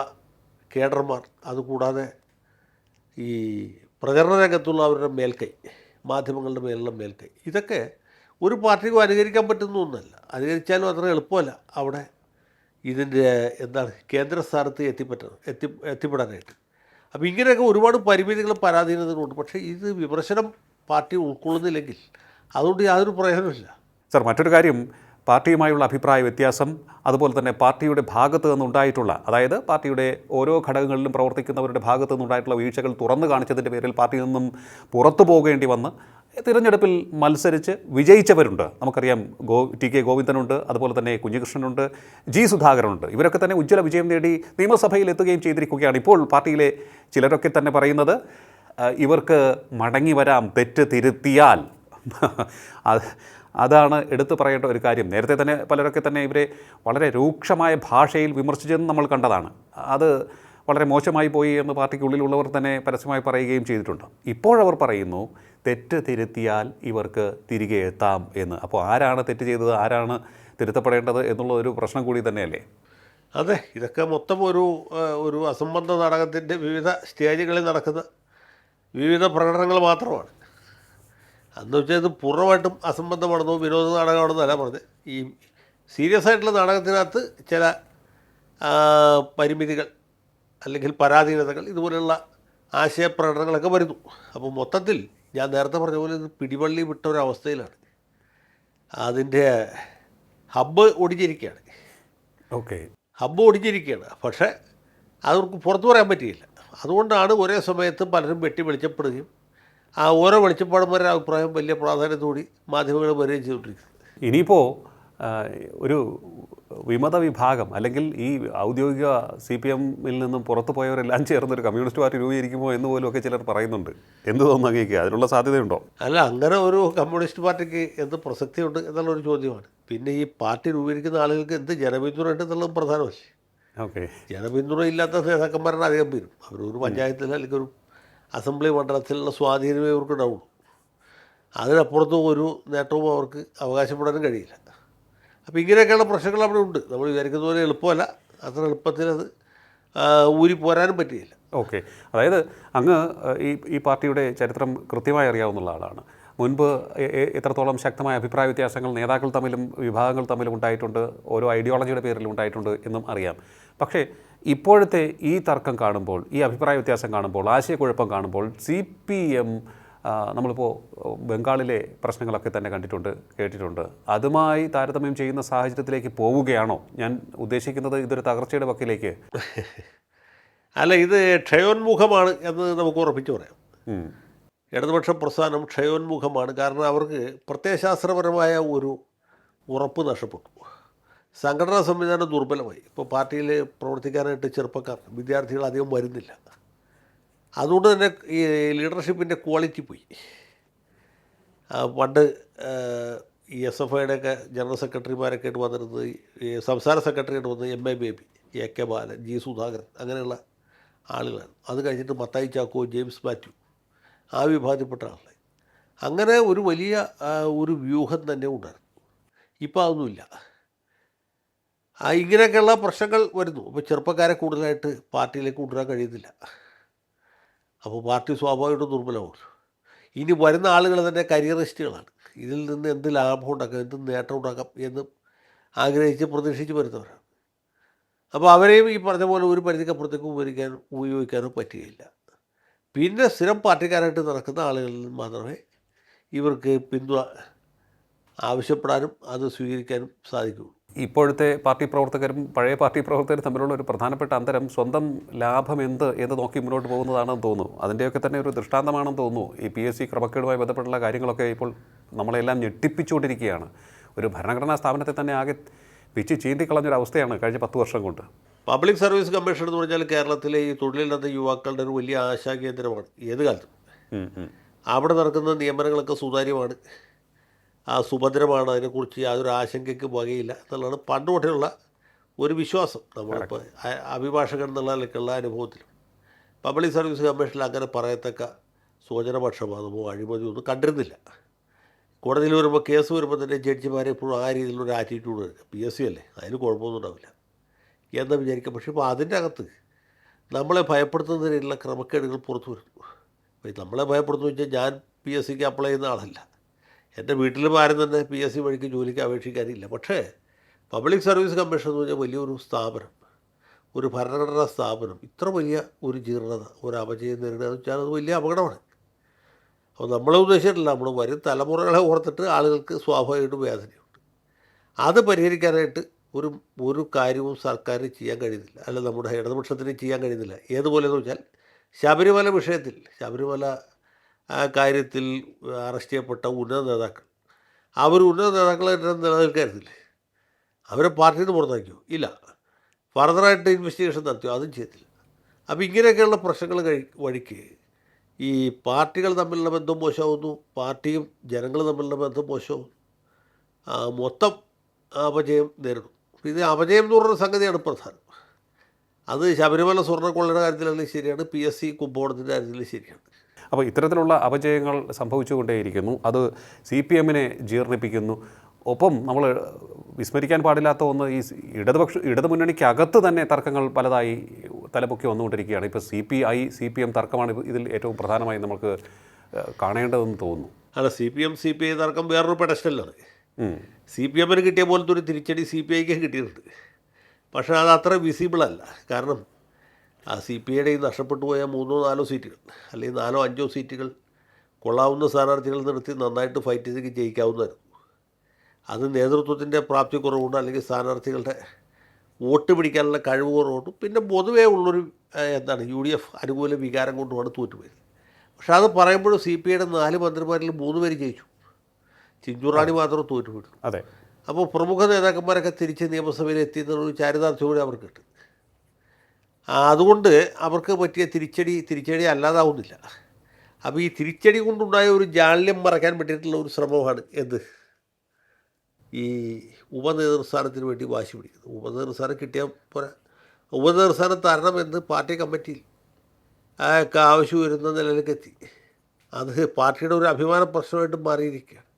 കേഡർമാർ, അതുകൂടാതെ ഈ പ്രചരണ രംഗത്തുള്ള അവരുടെ മേൽക്കൈ, മാധ്യമങ്ങളുടെ മേലുള്ള മേൽക്കൈ, ഇതൊക്കെ ഒരു പാർട്ടിക്കും അനുകരിക്കാൻ പറ്റുന്ന ഒന്നല്ല. അനുകരിച്ചാലും അത്ര എളുപ്പമല്ല അവിടെ ഇതിൻ്റെ എന്താണ് കേന്ദ്രസ്ഥാനത്ത് എത്തിപ്പെടാനായിട്ട്. അപ്പോൾ ഇങ്ങനെയൊക്കെ ഒരുപാട് പരിമിതികളും പരാധീനതകളുണ്ട്. പക്ഷേ ഇത് വിമർശനം പാർട്ടി ഉൾക്കൊള്ളുന്നില്ലെങ്കിൽ അതുകൊണ്ട് യാതൊരു പ്രയോജനമില്ല. സർ, മറ്റൊരു കാര്യം, പാർട്ടിയുമായുള്ള അഭിപ്രായ വ്യത്യാസം, അതുപോലെ തന്നെ പാർട്ടിയുടെ ഭാഗത്തു നിന്നുണ്ടായിട്ടുള്ള, അതായത് പാർട്ടിയുടെ ഓരോ ഘടകങ്ങളിലും പ്രവർത്തിക്കുന്നവരുടെ ഭാഗത്തു നിന്നുണ്ടായിട്ടുള്ള വീഴ്ചകൾ തുറന്നു കാണിച്ചതിൻ്റെ പേരിൽ പാർട്ടിയിൽ നിന്നും പുറത്തു പോകേണ്ടി വന്ന് തിരഞ്ഞെടുപ്പിൽ മത്സരിച്ച് വിജയിച്ചവരുണ്ട്. നമുക്കറിയാം, TK ഗോവിന്ദനുണ്ട്, അതുപോലെ തന്നെ കുഞ്ഞികൃഷ്ണനുണ്ട്, G സുധാകരനുണ്ട്. ഇവരൊക്കെ തന്നെ ഉജ്ജ്വല വിജയം നേടി നിയമസഭയിൽ എത്തുകയും ചെയ്തിരിക്കുകയാണ്. ഇപ്പോൾ പാർട്ടിയിലെ ചിലരൊക്കെ തന്നെ പറയുന്നത് ഇവർക്ക് മടങ്ങി വരാം തെറ്റ് തിരുത്തിയാൽ. അതാണ് എടുത്തു പറയേണ്ട ഒരു കാര്യം. നേരത്തെ തന്നെ പലരൊക്കെ തന്നെ ഇവരെ വളരെ രൂക്ഷമായ ഭാഷയിൽ വിമർശിച്ചതെന്ന് നമ്മൾ കണ്ടതാണ്. അത് വളരെ മോശമായി പോയി എന്ന് പാർട്ടിക്കുള്ളിലുള്ളവർ തന്നെ പരസ്യമായി പറയുകയും ചെയ്തിട്ടുണ്ട്. ഇപ്പോഴവർ പറയുന്നു തെറ്റ് തിരുത്തിയാൽ ഇവർക്ക് തിരികെ എത്താം എന്ന്. അപ്പോൾ ആരാണ് തെറ്റ് ചെയ്തത്, ആരാണ് തിരുത്തപ്പെടേണ്ടത് എന്നുള്ള ഒരു പ്രശ്നം കൂടി തന്നെയല്ലേ? അതെ, ഇതൊക്കെ മൊത്തം ഒരു അസംബന്ധ നാടകത്തിൻ്റെ വിവിധ സ്റ്റേജുകളിൽ നടക്കുന്ന വിവിധ പ്രകടനങ്ങൾ മാത്രമാണ്. അന്ന് വെച്ചാൽ ഇത് പൂർണ്ണമായിട്ടും അസംബന്ധമാണെന്നോ വിനോദ നാടകമാണെന്നല്ല പറഞ്ഞത്. ഈ സീരിയസ് ആയിട്ടുള്ള നാടകത്തിനകത്ത് ചില പരിമിതികൾ അല്ലെങ്കിൽ പരാധീനതകൾ, ഇതുപോലെയുള്ള ആശയപ്രകടനങ്ങളൊക്കെ വരുന്നു. അപ്പോൾ മൊത്തത്തിൽ ഞാൻ നേരത്തെ പറഞ്ഞ പോലെ ഇത് പിടിവള്ളി വിട്ട ഒരവസ്ഥയിലാണ്. അതിൻ്റെ ഹബ്ബ് ഒടിഞ്ഞിരിക്കുകയാണ്. ഓക്കെ, ഹബ്ബ് ഒടിഞ്ഞിരിക്കുകയാണ്. പക്ഷേ അതവർക്ക് പുറത്തു പറയാൻ പറ്റിയില്ല. അതുകൊണ്ടാണ് ഒരേ സമയത്ത് പലരും വെളിച്ചപ്പെടുകയും ഓരോ വെളിച്ചപ്പാടുമാരുടെ അഭിപ്രായം വലിയ പ്രാധാന്യത്തോടെ മാധ്യമങ്ങൾ വരികയും ചെയ്തുകൊണ്ടിരിക്കുന്നത്. ഇനിയിപ്പോൾ ഒരു വിമത വിഭാഗം അല്ലെങ്കിൽ ഈ ഔദ്യോഗിക CPM-ൽ നിന്നും പുറത്തു പോയവരെല്ലാം ചേർന്നൊരു കമ്മ്യൂണിസ്റ്റ് പാർട്ടി രൂപീകരിക്കുമോ എന്ന് പോലുമൊക്കെ ചിലർ പറയുന്നുണ്ട്. എന്ത് തോന്നുന്നു അങ്ങേക്ക്? അതിനുള്ള സാധ്യതയുണ്ടോ? അല്ല, അങ്ങനെ ഒരു കമ്മ്യൂണിസ്റ്റ് പാർട്ടിക്ക് എന്ത് പ്രസക്തിയുണ്ട് എന്നുള്ളൊരു ചോദ്യമാണ്. പിന്നെ ഈ പാർട്ടി രൂപീകരിക്കുന്ന ആളുകൾക്ക് എന്ത് ജനപിന്തുണ ഉണ്ട് എന്നുള്ളതും പ്രധാനമല്ലേ. ഓക്കെ, ജനപിന്തുണ ഇല്ലാത്ത നേതാക്കന്മാരാണ് അധികം പേരും. അവരൊരു പഞ്ചായത്തിൽ അല്ലെങ്കിൽ ഒരു അസംബ്ലി മണ്ഡലത്തിലുള്ള സ്വാധീനമേ അവർക്ക് ഉണ്ടാവുള്ളൂ. അതിനപ്പുറത്തും ഒരു നേട്ടവും അവർക്ക് അവകാശപ്പെടാനും കഴിയില്ല. അപ്പോൾ ഇങ്ങനെയൊക്കെയുള്ള പ്രശ്നങ്ങൾ അവിടെ ഉണ്ട്. നമ്മൾ വിചാരിക്കുന്ന പോലെ എളുപ്പമല്ല, അത്ര എളുപ്പത്തിൽ അത് ഊരി പോരാനും പറ്റുകയില്ല. ഓക്കെ, അതായത് അങ്ങ് ഈ പാർട്ടിയുടെ ചരിത്രം കൃത്യമായി അറിയാവുന്ന ആളാണ്. മുൻപ് എത്രത്തോളം ശക്തമായ അഭിപ്രായ വ്യത്യാസങ്ങൾ നേതാക്കൾ തമ്മിലും വിഭാഗങ്ങൾ തമ്മിലും ഉണ്ടായിട്ടുണ്ട്, ഓരോ ഐഡിയോളജിയുടെ പേരിലും ഉണ്ടായിട്ടുണ്ട് എന്നും അറിയാം. പക്ഷേ ഇപ്പോഴത്തെ ഈ തർക്കം കാണുമ്പോൾ, ഈ അഭിപ്രായ വ്യത്യാസം കാണുമ്പോൾ, ആശയക്കുഴപ്പം കാണുമ്പോൾ CPM നമ്മളിപ്പോൾ ബംഗാളിലെ പ്രശ്നങ്ങളൊക്കെ തന്നെ കണ്ടിട്ടുണ്ട്, കേട്ടിട്ടുണ്ട്. അതുമായി താരതമ്യം ചെയ്യുന്ന സാഹചര്യത്തിലേക്ക് പോവുകയാണോ? ഞാൻ ഉദ്ദേശിക്കുന്നത് ഇതൊരു തകർച്ചയുടെ വക്കിലേക്ക്. അല്ല, ഇത് ക്ഷയോന്മുഖമാണ് എന്ന് നമുക്ക് ഉറപ്പിച്ച് പറയാം. ഇടതുപക്ഷ പ്രസ്ഥാനം ക്ഷയോന്മുഖമാണ്. കാരണം അവർക്ക് പ്രത്യയശാസ്ത്രപരമായ ഒരു ഉറപ്പ് നഷ്ടപ്പെട്ടു. സംഘടനാ സംവിധാനം ദുർബലമായി. ഇപ്പോൾ പാർട്ടിയിൽ പ്രവർത്തിക്കാനായിട്ട് ചെറുപ്പക്കാർ, വിദ്യാർത്ഥികൾ അധികം വരുന്നില്ല. അതുകൊണ്ട് തന്നെ ഈ ലീഡർഷിപ്പിൻ്റെ ക്വാളിറ്റി പോയി. പണ്ട് ഈ SFIയുടെയൊക്കെ ജനറൽ സെക്രട്ടറിമാരൊക്കെ ആയിട്ട് വന്നിരുന്നത്, ഈ സംസ്ഥാന സെക്രട്ടറി ആയിട്ട് വന്നത് MA ബേബി, AK ബാലൻ, G സുധാകരൻ, അങ്ങനെയുള്ള ആളുകളാണ്. അത് കഴിഞ്ഞിട്ട് മത്തായി ചാക്കോ, ജെയിംസ് മാത്യു, ആ വിഭാഗത്തിൽപ്പെട്ട ആളുകൾ. അങ്ങനെ ഒരു വലിയ ഒരു വ്യൂഹം തന്നെ ഉണ്ടായിരുന്നു. ഇപ്പോൾ അതൊന്നുമില്ല. ഇങ്ങനെയൊക്കെയുള്ള പ്രശ്നങ്ങൾ വരുന്നു. ഇപ്പോൾ ചെറുപ്പക്കാരെ കൂടുതലായിട്ട് പാർട്ടിയിലേക്ക് കൊണ്ടുവരാൻ കഴിയുന്നില്ല. അപ്പോൾ പാർട്ടി സ്വാഭാവികമായിട്ടും ദുർബലമാകും. ഇനി വരുന്ന ആളുകൾ തന്നെ കരിയറിസ്റ്റുകളാണ്. ഇതിൽ നിന്ന് എന്ത് ലാഭം ഉണ്ടാക്കാം, എന്ത് നേട്ടം ഉണ്ടാക്കാം എന്ന് ആഗ്രഹിച്ച് പ്രതീക്ഷിച്ച് വരുന്നവരാണ്. അപ്പോൾ അവരെയും ഈ പറഞ്ഞ പോലെ ഒരു പരിധിക്കപ്പുറത്തേക്ക് ഉപയോഗിക്കാനോ പറ്റുകയില്ല. പിന്നെ സ്ഥിരം പാർട്ടിക്കാരായിട്ട് നടക്കുന്ന ആളുകളിൽ നിന്ന് മാത്രമേ ഇവർക്ക് പിന്തുണ ആവശ്യപ്പെടാനും അത് സ്വീകരിക്കാനും സാധിക്കുകയുള്ളൂ. ഇപ്പോഴത്തെ പാർട്ടി പ്രവർത്തകരും പഴയ പാർട്ടി പ്രവർത്തകരും തമ്മിലുള്ള ഒരു പ്രധാനപ്പെട്ട അന്തരം സ്വന്തം ലാഭം എന്ന് നോക്കി മുന്നോട്ട് പോകുന്നതാണെന്ന് തോന്നുന്നു. അതിൻ്റെയൊക്കെ തന്നെ ഒരു ദൃഷ്ടാന്തമാണെന്ന് തോന്നുന്നു. ഈ PSC ക്രമക്കേടുമായി ബന്ധപ്പെട്ടുള്ള കാര്യങ്ങളൊക്കെ ഇപ്പോൾ നമ്മളെല്ലാം ഞെട്ടിപ്പിച്ചുകൊണ്ടിരിക്കുകയാണ്. ഒരു ഭരണഘടനാ സ്ഥാപനത്തെ തന്നെ ആകെ പിച്ച് ചീന്തിക്കളഞ്ഞൊരവസ്ഥയാണ് കഴിഞ്ഞ 10 വർഷം കൊണ്ട്. പബ്ലിക് സർവീസ് കമ്മീഷൻ എന്ന് പറഞ്ഞാൽ കേരളത്തിലെ ഈ തൊഴിലില്ലാത്ത യുവാക്കളുടെ ഒരു വലിയ ആശാകേന്ദ്രമാണ് ഏത് കാലത്തും. അവിടെ നടക്കുന്ന നിയമനങ്ങളൊക്കെ സുതാര്യമാണ്, സുഭദ്രമാണ്, അതിനെക്കുറിച്ച് യാതൊരു ആശങ്കയ്ക്ക് വകയില്ല എന്നുള്ളതാണ് പണ്ട് തൊട്ടുള്ള ഒരു വിശ്വാസം. നമ്മളിപ്പോൾ അഭിഭാഷകൻ എന്നുള്ള നിലയ്ക്കുള്ള അനുഭവത്തിലും പബ്ലിക് സർവീസ് കമ്മീഷനിൽ അങ്ങനെ പറയത്തക്ക സ്വജനപക്ഷപാതമോ അഴിമതിയോ ഒന്നും കണ്ടിരുന്നില്ല. കോടതിയിൽ വരുമ്പോൾ കേസ് വരുമ്പോൾ തന്നെ ജഡ്ജിമാരെ എപ്പോഴും ആ രീതിയിലൊരു ആറ്റിറ്റ്യൂഡ് എടുക്കുക. PSC അല്ലേ, അതിന് കുഴപ്പമൊന്നും ഉണ്ടാവില്ല എന്ന് വിചാരിക്കാം. പക്ഷേ ഇപ്പോൾ അതിൻ്റെ അകത്ത് നമ്മളെ ഭയപ്പെടുത്തുന്ന രീതിയിലുള്ള ക്രമക്കേടുകൾ പുറത്തു വരുന്നു. അപ്പോൾ നമ്മളെ ഭയപ്പെടുത്തുന്നു വെച്ചാൽ ഞാൻ PSCക്ക് അപ്ലൈ ചെയ്യുന്ന ആളല്ല, എൻ്റെ വീട്ടിലും ആരും തന്നെ PSC വഴിക്ക് ജോലിക്ക് അപേക്ഷിക്കാനില്ല. പക്ഷേ പബ്ലിക് സർവീസ് കമ്മീഷൻ എന്ന് പറഞ്ഞാൽ വലിയൊരു സ്ഥാപനം, ഒരു ഭരണഘടനാ സ്ഥാപനം ഇത്ര വലിയ ഒരു ജീർണത, ഒരു അപജയം നേരിടുക എന്ന് വെച്ചാൽ അത് വലിയ അപകടമാണ്. അപ്പോൾ നമ്മളെ ഉദ്ദേശിച്ചിട്ടില്ല, നമ്മൾ വരും തലമുറകളെ ഓർത്തിട്ട് ആളുകൾക്ക് സ്വാഭാവികമായിട്ടും വേദനയുണ്ട്. അത് പരിഹരിക്കാനായിട്ട് ഒരു കാര്യവും സർക്കാരിന് ചെയ്യാൻ കഴിയുന്നില്ല, അല്ല നമ്മുടെ ഇടതുപക്ഷത്തിന് ചെയ്യാൻ കഴിയുന്നില്ല. ഏതുപോലെയെന്ന് വെച്ചാൽ ശബരിമല വിഷയത്തിൽ, ശബരിമല കാര്യത്തിൽ അറസ്റ്റ് ചെയ്യപ്പെട്ട ഉന്നത നേതാക്കൾ, അവർ ഉന്നത നേതാക്കളെ നിലനിൽക്കായിരുന്നില്ലേ? അവരെ പാർട്ടിയിൽ നിന്ന് പുറത്താക്കിയോ? ഇല്ല. ഫർദറായിട്ട് ഇൻവെസ്റ്റിഗേഷൻ നടത്തിയോ? അതും ചെയ്തില്ല. അപ്പോൾ ഇങ്ങനെയൊക്കെയുള്ള പ്രശ്നങ്ങൾ വഴിക്ക് ഈ പാർട്ടികൾ തമ്മിലുള്ള ബന്ധം മോശമാകുന്നു, പാർട്ടിയും ജനങ്ങളും തമ്മിലുള്ള ബന്ധം മോശമാകുന്നു, മൊത്തം അപജയം നേരിടും. ഇത് അപജയം എന്ന് പറയുന്ന സംഗതിയാണ് പ്രധാനം. അത് ശബരിമല സ്വർണ്ണക്കൊള്ളയുടെ കാര്യത്തിലാണെങ്കിൽ ശരിയാണ്, PSC കുംഭകോണത്തിൻ്റെ കാര്യത്തിൽ ശരിയാണ്. അപ്പോൾ ഇത്തരത്തിലുള്ള അപജയങ്ങൾ സംഭവിച്ചുകൊണ്ടേയിരിക്കുന്നു. അത് CPMനെ ജീർണിപ്പിക്കുന്നു. ഒപ്പം നമ്മൾ വിസ്മരിക്കാൻ പാടില്ലാത്ത ഒന്ന്, ഈ ഇടതുമുന്നണിക്കകത്ത് തന്നെ തർക്കങ്ങൾ പലതായി തലപൊക്കി വന്നുകൊണ്ടിരിക്കുകയാണ്. ഇപ്പോൾ CPI-CPM തർക്കമാണ് ഇതിൽ ഏറ്റവും പ്രധാനമായി നമുക്ക് കാണേണ്ടതെന്ന് തോന്നുന്നു. അല്ല, CPM-CPI തർക്കം വേറൊരു പെഡസ്റ്റലാണ്. CPMന് കിട്ടിയ പോലത്തെ ഒരു തിരിച്ചടി CPIക്ക് കിട്ടിയിട്ടുണ്ട്. പക്ഷേ അത് അത്ര വിസിബിളല്ല. കാരണം CPIയുടെ ഈ നഷ്ടപ്പെട്ടു പോയ 3-4 സീറ്റുകൾ അല്ലെങ്കിൽ 4-5 സീറ്റുകൾ കൊള്ളാവുന്ന സ്ഥാനാർത്ഥികൾ നിർത്തി നന്നായിട്ട് ഫൈറ്റ് ചെയ്ത് ജയിക്കാവുന്നതായിരുന്നു. അത് നേതൃത്വത്തിൻ്റെ പ്രാപ്തി കുറവുകൊണ്ട്, അല്ലെങ്കിൽ സ്ഥാനാർത്ഥികളുടെ വോട്ട് പിടിക്കാനുള്ള കഴിവ് കുറവുകൊണ്ടും, പിന്നെ പൊതുവേ ഉള്ളൊരു UDF അനുകൂല വികാരം കൊണ്ടുമാണ് തോറ്റുപോയത്. പക്ഷേ അത് പറയുമ്പോഴും CPIയുടെ 4 മന്ത്രിമാരിൽ 3 പേര് ജയിച്ചു, ചിഞ്ചുറാണി മാത്രം തോറ്റുപോയിട്ടു. അതെ. അപ്പോൾ പ്രമുഖ നേതാക്കന്മാരൊക്കെ തിരിച്ച് നിയമസഭയിൽ എത്തിയെന്നുള്ളൊരു ചാരിതാർത്ഥ്യം കൂടി അവർക്കുണ്ട്. അതുകൊണ്ട് അവർക്ക് പറ്റിയ തിരിച്ചടി അല്ലാതാവുന്നില്ല. അപ്പോൾ ഈ തിരിച്ചടി കൊണ്ടുണ്ടായ ഒരു ജാള്യം മറയ്ക്കാൻ പറ്റിയിട്ടുള്ള ഒരു ശ്രമമാണ് ഈ ഉപനേതൃസ്ഥാനത്തിന് വേണ്ടി വാശി പിടിക്കുന്നത്. ഉപനേതൃസ്ഥാനം കിട്ടിയാൽ പോരാ, ഉപനേതൃസ്ഥാനം തരണമെന്ന് പാർട്ടി കമ്മിറ്റിയിൽ അയാൾക്ക് ആവശ്യം വരുന്ന നിലയിലേക്ക് എത്തി. അത് പാർട്ടിയുടെ ഒരു അഭിമാന പ്രശ്നമായിട്ട് മാറിയിരിക്കുകയാണ്.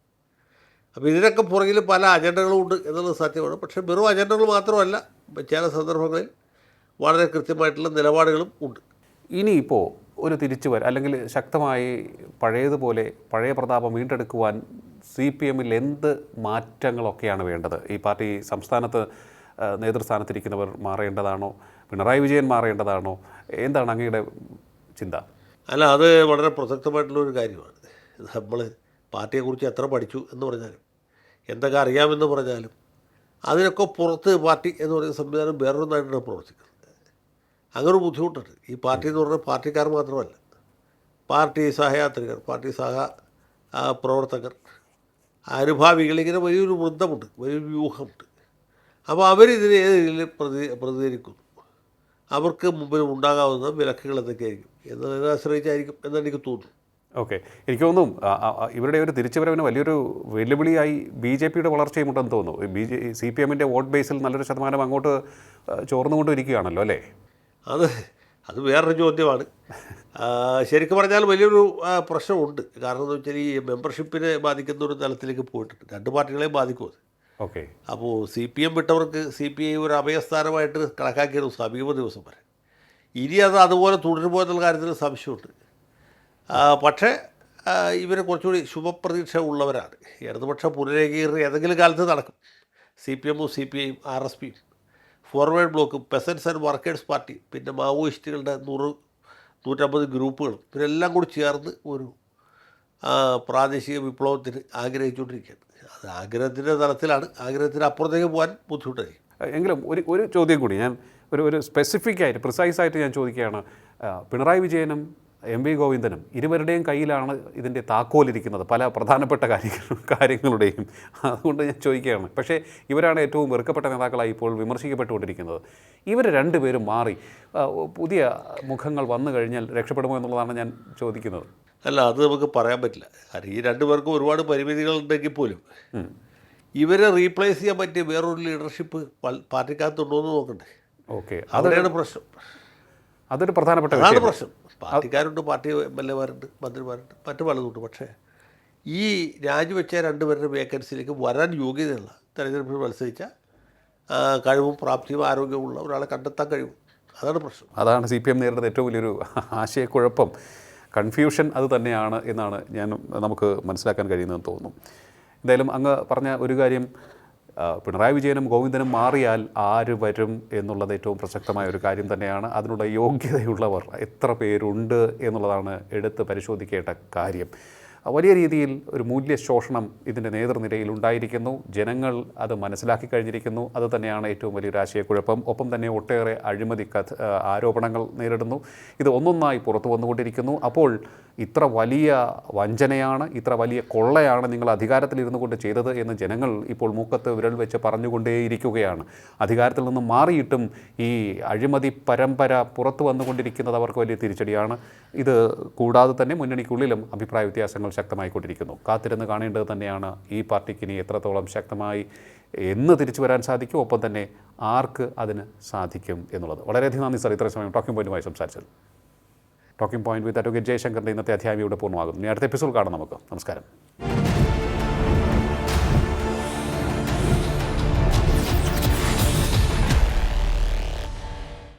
അപ്പോൾ ഇതിനൊക്കെ പുറകിൽ പല അജണ്ടകളും ഉണ്ട് എന്നുള്ളത് സത്യമാണ്. പക്ഷേ വെറും അജണ്ടകൾ മാത്രമല്ല, ചില സന്ദർഭങ്ങളിൽ വളരെ കൃത്യമായിട്ടുള്ള നിലപാടുകളും ഉണ്ട്. ഇനിയിപ്പോൾ ഒരു അല്ലെങ്കിൽ ശക്തമായി പഴയതുപോലെ പഴയ പ്രതാപം വീണ്ടെടുക്കുവാൻ CPM-ൽ എന്ത് മാറ്റങ്ങളൊക്കെയാണ് വേണ്ടത്? ഈ പാർട്ടി സംസ്ഥാനത്ത് നേതൃസ്ഥാനത്തിരിക്കുന്നവർ മാറേണ്ടതാണോ? പിണറായി വിജയൻ മാറേണ്ടതാണോ? എന്താണ് അങ്ങയുടെ ചിന്ത? അല്ല, അത് വളരെ പ്രസക്തമായിട്ടുള്ളൊരു കാര്യമാണ്. നമ്മൾ പാർട്ടിയെക്കുറിച്ച് എത്ര പഠിച്ചു എന്ന് പറഞ്ഞാലും എന്തൊക്കെ അറിയാമെന്ന് പറഞ്ഞാലും അതിനൊക്കെ പുറത്ത് പാർട്ടി എന്ന് പറയുന്ന സംവിധാനം വേറൊന്നായിട്ടാണ് പ്രവർത്തിക്കുന്നത്. അങ്ങനെ ബുദ്ധിമുട്ടുണ്ട്. ഈ പാർട്ടി എന്ന് പറഞ്ഞാൽ പാർട്ടിക്കാർ മാത്രമല്ല, പാർട്ടി സഹയാത്രികർ, പാർട്ടി പ്രവർത്തകർ, അനുഭാവികൾ, ഇങ്ങനെ വലിയൊരു വൃന്ദമുണ്ട്, വലിയൊരു വ്യൂഹമുണ്ട്. അപ്പോൾ അവരിതിന് ഏത് രീതിയിൽ പ്രതികരിക്കുന്നു, അവർക്ക് മുമ്പിൽ ഉണ്ടാകാവുന്ന വിലക്കുകൾ എന്തൊക്കെയായിരിക്കും എന്നതിനെ ആശ്രയിച്ചായിരിക്കും എന്ന് എനിക്ക് തോന്നുന്നു. ഓക്കെ, എനിക്ക് തോന്നുന്നു ഇവരുടെ ഒരു തിരിച്ചുവരവിന് വലിയൊരു വെല്ലുവിളിയായി BJP-യുടെ വളർച്ചയും ഉണ്ടെന്ന് തോന്നുന്നു. CPM-ൻ്റെ വോട്ട് ബേസിൽ നല്ലൊരു ശതമാനം അങ്ങോട്ട് ചോർന്നുകൊണ്ടിരിക്കുകയാണല്ലോ അല്ലേ? അത് വേറൊരു ചോദ്യമാണ്. ശരിക്കും പറഞ്ഞാൽ വലിയൊരു പ്രശ്നമുണ്ട്. കാരണം എന്ന് വെച്ചാൽ ഈ മെമ്പർഷിപ്പിനെ ബാധിക്കുന്ന ഒരു തലത്തിലേക്ക് പോയിട്ടുണ്ട്. രണ്ട് പാർട്ടികളെയും ബാധിക്കും അത്. ഓക്കെ, അപ്പോൾ CPM വിട്ടവർക്ക് CPI ഒരു അഭയസ്ഥാനമായിട്ട് കണക്കാക്കിയിരുന്നു സമീപ ദിവസം വരെ. ഇനി അത് അതുപോലെ തുടരുമോ എന്നുള്ള കാര്യത്തിൽ സംശയമുണ്ട്. പക്ഷേ ഇവർ കുറച്ചുകൂടി ശുഭപ്രതീക്ഷ ഉള്ളവരാണ്. ഇടതുപക്ഷ പുനരേകീകരണം ഏതെങ്കിലും കാലത്ത് നടക്കും. CPM-ഉം CPI-യും RSPയും ഫോർവേഡ് ബ്ലോക്കും പെസൻസ് ആൻഡ് വർക്കേഴ്സ് പാർട്ടി, പിന്നെ മാവോയിസ്റ്റുകളുടെ 100-150 ഗ്രൂപ്പുകളും ഇവരെല്ലാം കൂടി ചേർന്ന് ഒരു പ്രാദേശിക വിപ്ലവത്തിന് ആഗ്രഹിച്ചുകൊണ്ടിരിക്കുകയാണ്. അത് ആഗ്രഹത്തിൻ്റെ തലത്തിലാണ്. ആഗ്രഹത്തിന് അപ്പുറത്തേക്ക് പോകാൻ ബുദ്ധിമുട്ടായി. എങ്കിലും ഒരു ചോദ്യം കൂടി ഞാൻ ഒരു സ്പെസിഫിക് ആയിട്ട് പ്രിസൈസായിട്ട് ഞാൻ ചോദിക്കുകയാണ്. പിണറായി വിജയനും MV ഗോവിന്ദനും ഇരുവരുടെയും കയ്യിലാണ് ഇതിൻ്റെ താക്കോലിരിക്കുന്നത്, പല പ്രധാനപ്പെട്ട കാര്യങ്ങളുടെയും. അതുകൊണ്ട് ഞാൻ ചോദിക്കുകയാണ്. പക്ഷേ ഇവരാണ് ഏറ്റവും വെറുക്കപ്പെട്ട നേതാക്കളായി ഇപ്പോൾ വിമർശിക്കപ്പെട്ടുകൊണ്ടിരിക്കുന്നത്. ഇവർ രണ്ടുപേരും മാറി പുതിയ മുഖങ്ങൾ വന്നു കഴിഞ്ഞാൽ രക്ഷപ്പെടുമോ എന്നുള്ളതാണ് ഞാൻ ചോദിക്കുന്നത്. അല്ല, അത് നമുക്ക് പറയാൻ പറ്റില്ല. കാരണം ഈ രണ്ടു പേർക്കും ഒരുപാട് പരിമിതികളുണ്ടെങ്കിൽ പോലും ഇവരെ റീപ്ലേസ് ചെയ്യാൻ പറ്റിയ വേറൊരു ലീഡർഷിപ്പ് പാർട്ടിക്കകത്തുണ്ടോ എന്ന് നോക്കണ്ടേ. ഓക്കെ, അവിടെയാണ് പ്രശ്നം. അതൊരു പ്രധാനപ്പെട്ട പ്രശ്നം. പാർട്ടിക്കാരുണ്ട്, പാർട്ടി MLA-മാരുണ്ട്, മന്ത്രിമാരുണ്ട്, മറ്റു പലതുണ്ട്. പക്ഷേ ഈ രാജിവെച്ച രണ്ടുപേരുടെ വേക്കൻസിയിലേക്ക് വരാൻ യോഗ്യതയുള്ള തെരഞ്ഞെടുപ്പിൽ മത്സരിച്ച കഴിവും പ്രാപ്തിയും ആരോഗ്യമുള്ള ഒരാളെ കണ്ടെത്താൻ കഴിയും. അതാണ് പ്രശ്നം. അതാണ് CPM നേരിടുന്ന ഏറ്റവും വലിയൊരു ആശയക്കുഴപ്പം, കൺഫ്യൂഷൻ അത് തന്നെയാണ് എന്നാണ് നമുക്ക് മനസ്സിലാക്കാൻ കഴിയുന്നതെന്ന് തോന്നുന്നു. എന്തായാലും അങ്ങ് പറഞ്ഞ ഒരു കാര്യം, പിണറായി വിജയനും ഗോവിന്ദനും മാറിയാൽ ആര് വരും എന്നുള്ളത് ഏറ്റവും പ്രസക്തമായ ഒരു കാര്യം തന്നെയാണ്. അതിനുള്ള യോഗ്യതയുള്ളവർ എത്ര പേരുണ്ട് എന്നുള്ളതാണ് എടുത്ത് പരിശോധിക്കേണ്ട കാര്യം. വലിയ രീതിയിൽ ഒരു മൂല്യശോഷണം ഇതിൻ്റെ നേതൃനിരയിൽ ഉണ്ടായിരിക്കുന്നു. ജനങ്ങൾ അത് മനസ്സിലാക്കി കഴിഞ്ഞിരിക്കുന്നു. അത് തന്നെയാണ് ഏറ്റവും വലിയൊരു ആശയക്കുഴപ്പം. ഒപ്പം തന്നെ ഒട്ടേറെ അഴിമതി ആരോപണങ്ങൾ നേരിടുന്നു. ഇത് ഒന്നൊന്നായി പുറത്തു വന്നുകൊണ്ടിരിക്കുന്നു. അപ്പോൾ ഇത്ര വലിയ വഞ്ചനയാണ്, ഇത്ര വലിയ കൊള്ളയാണ് നിങ്ങൾ അധികാരത്തിലിരുന്നു കൊണ്ട് ചെയ്തത് എന്ന് ജനങ്ങൾ ഇപ്പോൾ മൂക്കത്ത് വിരൽ വെച്ച് പറഞ്ഞുകൊണ്ടേയിരിക്കുകയാണ്. അധികാരത്തിൽ നിന്ന് മാറിയിട്ടും ഈ അഴിമതി പരമ്പര പുറത്തു വന്നുകൊണ്ടിരിക്കുന്നത് അവർക്ക് വലിയ തിരിച്ചടിയാണ്. ഇത് കൂടാതെ തന്നെ മുന്നണിക്കുള്ളിലും അഭിപ്രായ വ്യത്യാസങ്ങൾ ശക്തമായിക്കൊണ്ടിരിക്കുന്നു. കാത്തിരുന്ന് കാണേണ്ടത് തന്നെയാണ് ഈ പാർട്ടിക്ക് ഇനി എത്രത്തോളം ശക്തമായി എന്ന് തിരിച്ചു വരാൻ സാധിക്കും, ഒപ്പം തന്നെ ആർക്ക് അതിന് സാധിക്കും എന്നുള്ളത്. വളരെയധികം നന്ദി സർ, ഇത്രയും സമയം ടോക്കിംഗ് പോയിന്റുമായി സംസാരിച്ചത്. ടോക്കിംഗ് പോയിന്റ് വിത്ത് അഡ്വക്കേറ്റ് ജയശങ്കറിൻ്റെ ഇന്നത്തെ അധ്യായം ഇവിടെ പൂർണ്ണമാകുന്നു. ഇനി അടുത്ത എപ്പിസോഡ് കാണാം നമുക്ക്. നമസ്കാരം.